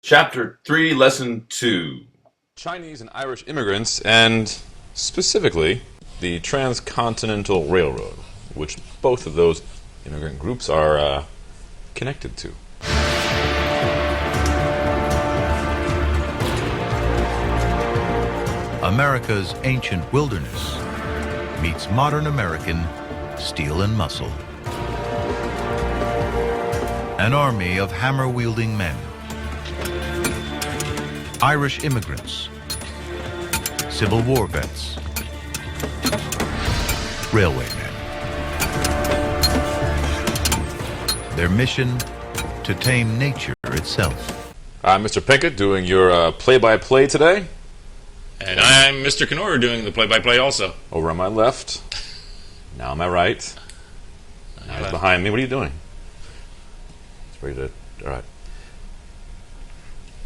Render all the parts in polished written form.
Chapter 3, Lesson 2. Chinese and Irish immigrants, and specifically the Transcontinental Railroad, which both of those immigrant groups are connected to. America's ancient wilderness meets modern American steel and muscle. An army of hammer-wielding men. Irish immigrants, Civil War vets, railway men. Their mission, to tame nature itself. I'm Mr. Pinkett doing your play-by-play today. And I'm Mr. Knorr doing the play-by-play also. Over on my left, now on my right, now he's behind me. What are you doing? It's ready to, all right.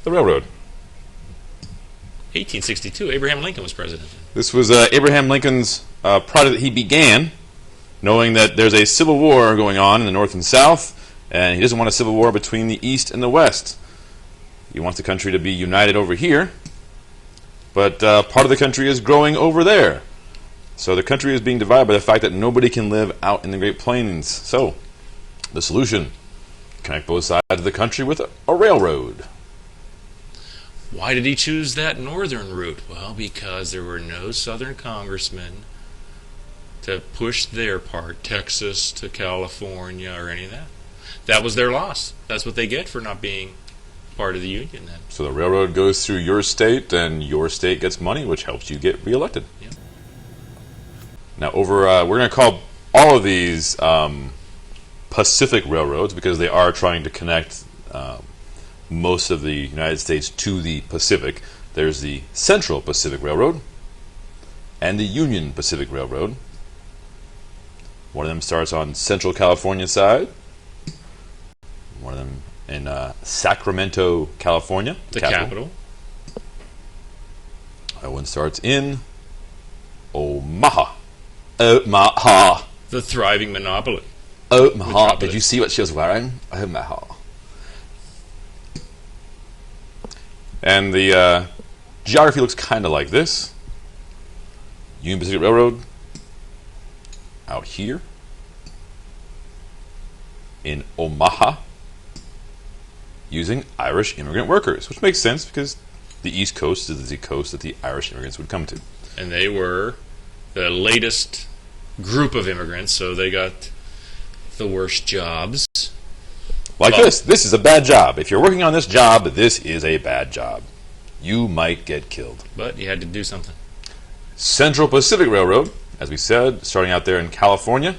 The railroad. 1862, Abraham Lincoln was president. This was Abraham Lincoln's project that he began, knowing that there's a civil war going on in the North and South, and he doesn't want a civil war between the East and the West. He wants the country to be united over here, but part of the country is growing over there. So the country is being divided by the fact that nobody can live out in the Great Plains. So the solution, connect both sides of the country with a railroad. Why did he choose that northern route? Well, because there were no southern congressmen to push their part, Texas to California or any of that. That was their loss. That's what they get for not being part of the Union then. So the railroad goes through your state, and your state gets money, which helps you get reelected. Yeah. Now, we're going to call all of these Pacific railroads because they are trying to connect most of the United States to the Pacific. There's the Central Pacific Railroad and the Union Pacific Railroad. One of them starts on Central California side. One of them in Sacramento, California, The capital. That one starts in Omaha. Omaha. The thriving monopoly. Omaha. Metropolis. Did you see what she was wearing? Omaha. And the geography looks kind of like this. Union Pacific Railroad out here in Omaha using Irish immigrant workers, which makes sense because the East Coast is the coast that the Irish immigrants would come to. And they were the latest group of immigrants, so they got the worst jobs. Like this. This is a bad job. If you're working on this job, this is a bad job. You might get killed. But you had to do something. Central Pacific Railroad, as we said, starting out there in California,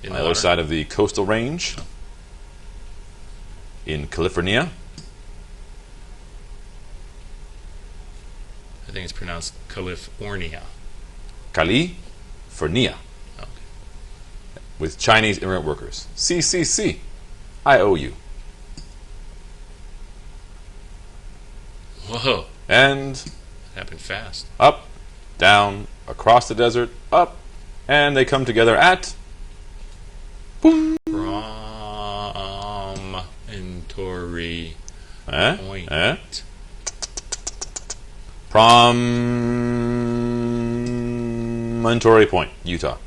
In on the the other water. side of the coastal range, in California. I think it's pronounced California. California, Okay. with Chinese immigrant workers. CCC, IOU. Whoa, And that happened fast. up, down, across the desert, up, and they come together at boom. Promontory Point. Promontory Point, Utah.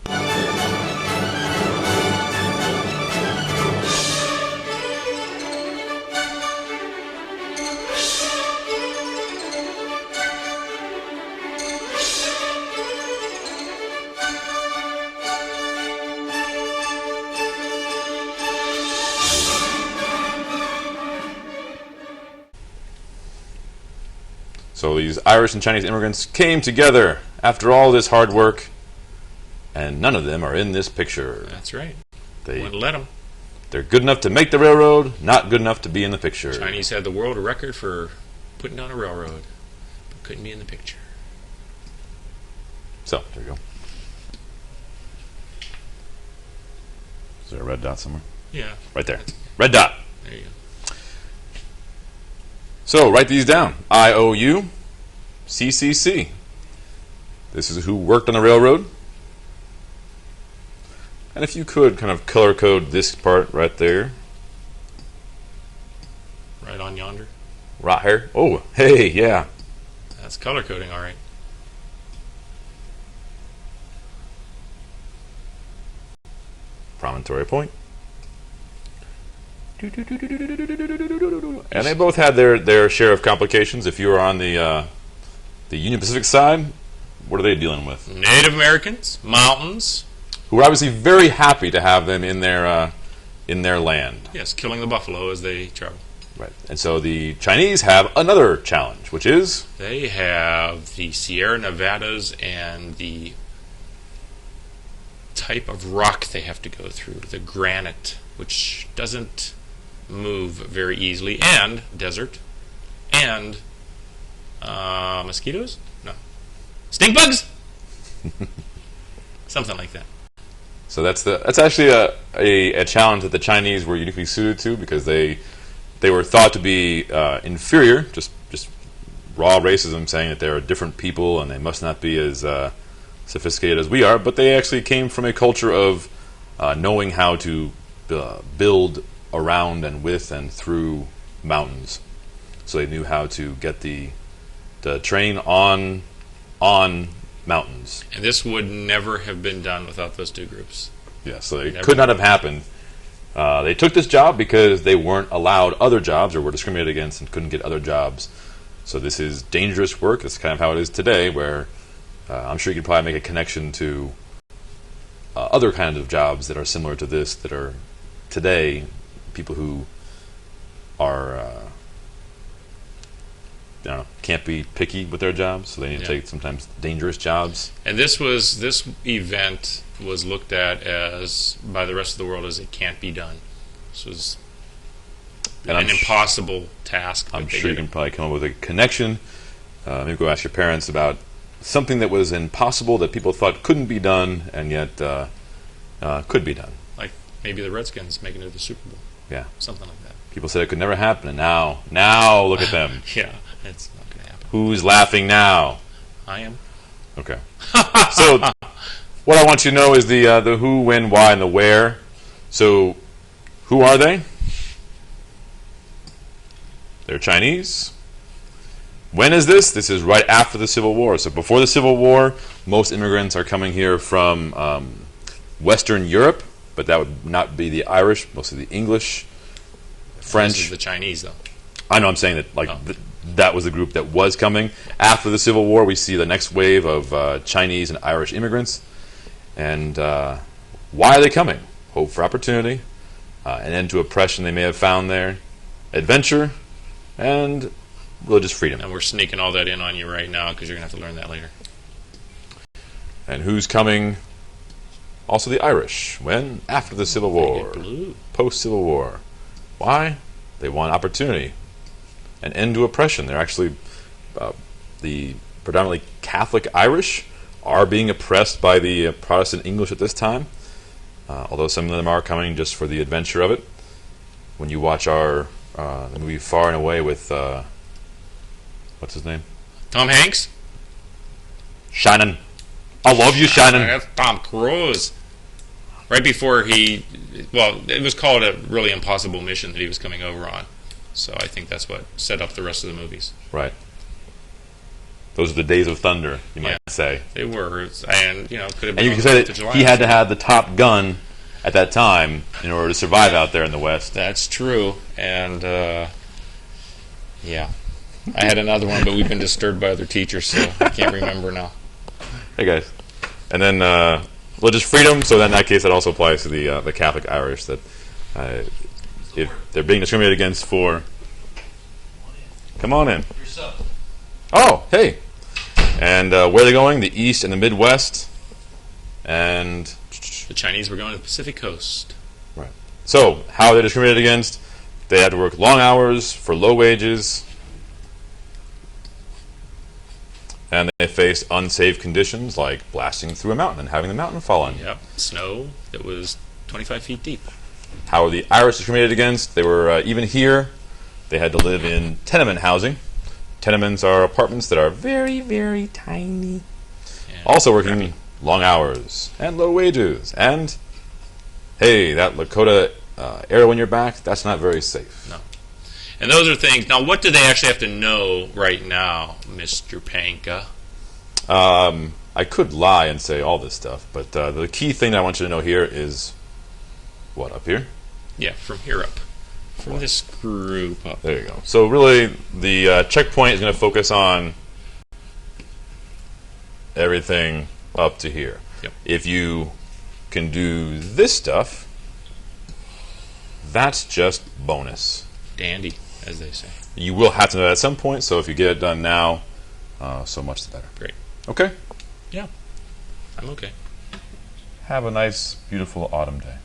So these Irish and Chinese immigrants came together after all this hard work, and none of them are in this picture. That's right. Wouldn't let them. They're good enough to make the railroad, not good enough to be in the picture. Chinese had the world record for putting down a railroad, but couldn't be in the picture. So, there you go. Is there a red dot somewhere? Yeah, Right there. Red dot. there you go. So, write these down. IOU, CCC. This is who worked on the railroad. And if you could kind of color code this part right there. Right on yonder. Right here. Oh, hey, yeah. That's color coding, all right. Promontory Point. And they both had their share of complications. If you were on the Union Pacific side, what are they dealing with? Native Americans, mountains. Who were obviously very happy to have them in their land. Yes, killing the buffalo as they travel. Right. And so the Chinese have another challenge, which is? They have the Sierra Nevadas and the type of rock they have to go through, the granite, which doesn't move very easily, and desert, and mosquitoes? No. Stink bugs? Something like that. So that's actually a challenge that the Chinese were uniquely suited to, because they were thought to be inferior, just raw racism, saying that they're a different people and they must not be as sophisticated as we are. But they actually came from a culture of knowing how to build around and with and through mountains. So they knew how to get the train on mountains. And this would never have been done without those two groups. Yeah, so it Never. could not have happened. They took this job because they weren't allowed other jobs or were discriminated against and couldn't get other jobs. So this is dangerous work. That's kind of how it is today, where I'm sure you could probably make a connection to other kinds of jobs that are similar to this, that are today people who are can't be picky with their jobs, so they need to take sometimes dangerous jobs. And this event was looked at as by the rest of the world as it can't be done. This was an impossible task. I'm sure you can probably come up with a connection. Maybe go ask your parents about something that was impossible that people thought couldn't be done, and yet could be done. Like maybe the Redskins making it to the Super Bowl. Yeah, something like that. People said it could never happen, and now look at them. Yeah, it's not going to happen. Who's laughing now? I am. Okay. So what I want you to know is the who, when, why, and the where. So who are they? They're Chinese. When is this? This is right after the Civil War. So before the Civil War, most immigrants are coming here from Western Europe, but that would not be the Irish, mostly the English, French. This is the Chinese, though. I know, I'm saying that that was the group that was coming. After the Civil War, we see the next wave of Chinese and Irish immigrants. And why are they coming? Hope for opportunity, an end to oppression they may have found there, adventure, and religious freedom. And we're sneaking all that in on you right now because you're going to have to learn that later. And who's coming? Also the Irish. When? After the Civil War. Post-Civil War. Why? They want opportunity. An end to oppression. They're actually, the predominantly Catholic Irish are being oppressed by the Protestant English at this time. Although some of them are coming just for the adventure of it. When you watch the movie Far and Away with, what's his name? Tom Hanks? Shannon. I love you, Shannon. That's Tom Cruise. Right before it was called a really impossible mission that he was coming over on. So I think that's what set up the rest of the movies. Right. Those are the days of thunder, you might say. They were. And, could have been. And you can say that he had to have the top gun at that time in order to survive out there in the West. That's true. And, I had another one, but we've been disturbed by other teachers, so I can't remember now. Hey, guys. And then religious freedom, so in that case that also applies to the Catholic Irish, that if they're being discriminated against for... Come on in. Oh, hey. And where are they going? The East and the Midwest. And... The Chinese were going to the Pacific Coast. Right. So, how are they discriminated against? They had to work long hours for low wages. And they faced unsafe conditions like blasting through a mountain and having the mountain fall on you. Yep. Snow that was 25 feet deep. How were the Irish discriminated against? They were, even here, they had to live in tenement housing. Tenements are apartments that are very, very tiny. And also working long hours and low wages. And, hey, that Lakota arrow in your back, that's not very safe. No. And those are things. Now, what do they actually have to know right now, Mr. Panka? I could lie and say all this stuff, but the key thing I want you to know here is what, up here? Yeah, from here up. From this group up. There you go. So really, the checkpoint is going to focus on everything up to here. Yep. If you can do this stuff, that's just bonus. Dandy, as they say. You will have to know that at some point, so if you get it done now, so much the better. Great. Okay? Yeah, I'm okay. Have a nice, beautiful autumn day.